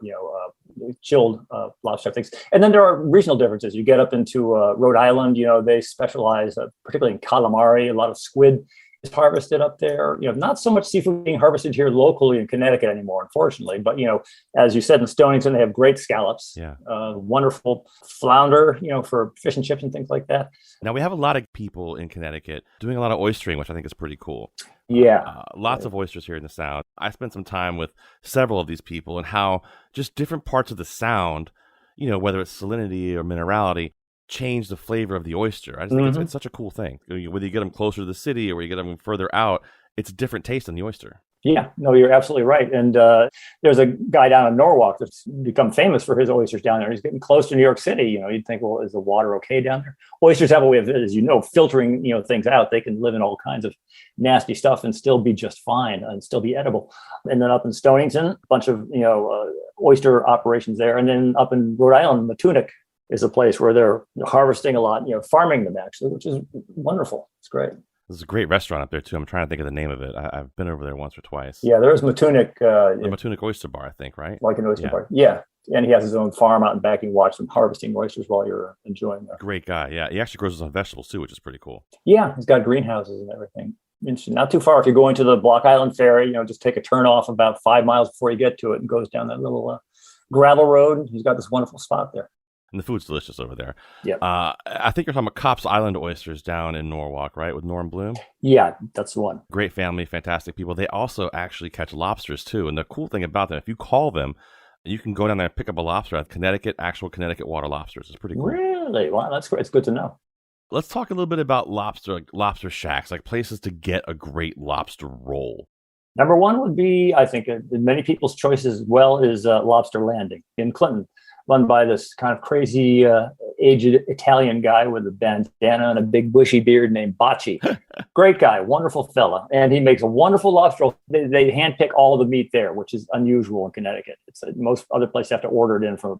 chilled lobster things. And then there are regional differences. You get up into Rhode Island, they specialize particularly in calamari, a lot of squid is harvested up there. Not so much seafood being harvested here locally in Connecticut anymore, unfortunately. But as you said, in Stonington, they have great scallops. Yeah. Wonderful flounder, for fish and chips and things like that. Now, we have a lot of people in Connecticut doing a lot of oystering, which I think is pretty cool. Yeah. Lots of oysters here in the Sound. I spent some time with several of these people and how just different parts of the Sound, whether it's salinity or minerality, change the flavor of the oyster. I just think it's such a cool thing. Whether you get them closer to the city or whether you get them further out, it's a different taste on the oyster. Yeah, no, you're absolutely right. And there's a guy down in Norwalk that's become famous for his oysters down there. He's getting close to New York City. You'd think, well, is the water okay down there? Oysters have a way of, as filtering, things out. They can live in all kinds of nasty stuff and still be just fine and still be edible. And then up in Stonington, a bunch of, oyster operations there. And then up in Rhode Island, Matunic is a place where they're harvesting a lot, farming them actually, which is wonderful. It's great. There's a great restaurant up there too. I'm trying to think of the name of it. I've been over there once or twice. Yeah, there's Matunic. The Matunic Oyster Bar, I think, right? Like an oyster bar. Yeah. And he has his own farm out in back. You can watch him harvesting oysters while you're enjoying them. Great guy. Yeah. He actually grows his own vegetables too, which is pretty cool. Yeah. He's got greenhouses and everything. Interesting. Not too far. If you're going to the Block Island Ferry, just take a turn off about 5 miles before you get to it and goes down that little gravel road. He's got this wonderful spot there. And the food's delicious over there. Yeah. I think you're talking about Copp's Island oysters down in Norwalk, right? With Norm Bloom? Yeah, that's the one. Great family, fantastic people. They also actually catch lobsters too. And the cool thing about them, if you call them, you can go down there and pick up a lobster at actual Connecticut water lobsters. It's pretty cool. Really? Wow, that's great. It's good to know. Let's talk a little bit about lobster shacks, like places to get a great lobster roll. Number one would be, I think, many people's choice as well is Lobster Landing in Clinton, run by this kind of crazy aged Italian guy with a bandana and a big bushy beard named Bacci. Great guy, wonderful fella. And he makes a wonderful lobster roll. They handpick all the meat there, which is unusual in Connecticut. Most other places have to order it in from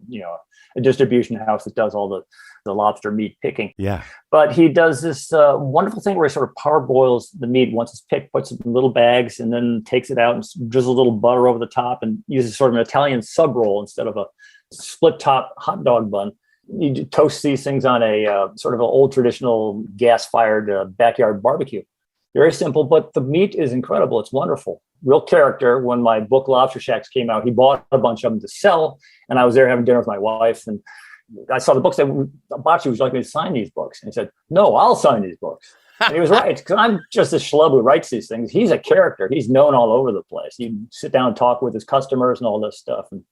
a distribution house that does all the lobster meat picking. Yeah. But he does this wonderful thing where he sort of parboils the meat once it's picked, puts it in little bags, and then takes it out and drizzles a little butter over the top and uses sort of an Italian sub roll instead of a split top hot dog bun. You toast these things on a sort of an old traditional gas-fired backyard barbecue. Very simple, but the meat is incredible. It's wonderful. Real character. When my book Lobster Shacks came out, he bought a bunch of them to sell, and I was there having dinner with my wife, and I saw the books. Bacci, would you like me to sign these books? And he said, no, I'll sign these books. And he was right, because I'm just a schlub who writes these things. He's a character. He's known all over the place. He'd sit down and talk with his customers and all this stuff. And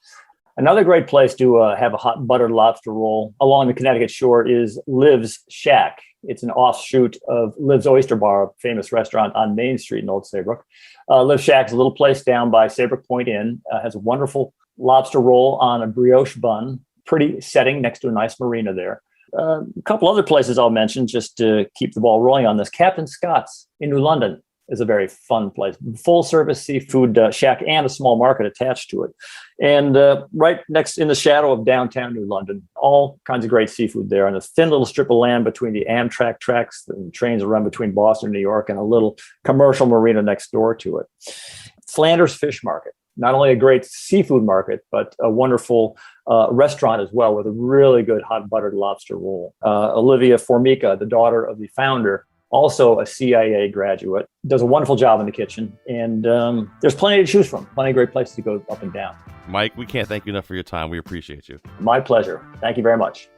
another great place to have a hot buttered lobster roll along the Connecticut shore is Liv's Shack. It's an offshoot of Liv's Oyster Bar, a famous restaurant on Main Street in Old Saybrook. Liv's Shack is a little place down by Saybrook Point Inn. Has a wonderful lobster roll on a brioche bun. Pretty setting next to a nice marina there. A couple other places I'll mention just to keep the ball rolling on this. Captain Scott's in New London is a very fun place. Full service seafood shack and a small market attached to it. And right next in the shadow of downtown New London, all kinds of great seafood there. And a thin little strip of land between the Amtrak tracks, the trains run between Boston and New York, and a little commercial marina next door to it. Flanders Fish Market. Not only a great seafood market, but a wonderful restaurant as well with a really good hot buttered lobster roll. Olivia Formica, the daughter of the founder, also a CIA graduate, does a wonderful job in the kitchen. And there's plenty to choose from, plenty of great places to go up and down. Mike, we can't thank you enough for your time. We appreciate you. My pleasure. Thank you very much.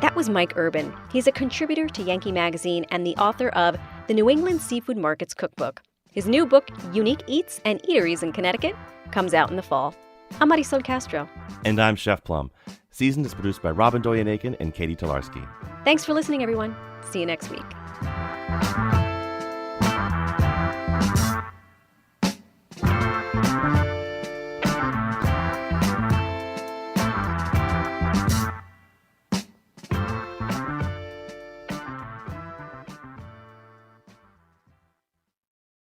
That was Mike Urban. He's a contributor to Yankee Magazine and the author of The New England Seafood Markets Cookbook. His new book, Unique Eats and Eateries in Connecticut, comes out in the fall. I'm Marisol Castro. And I'm Chef Plum. Season is produced by Robyn Doyon-Aitken and Catie Talarski. Thanks for listening, everyone. See you next week.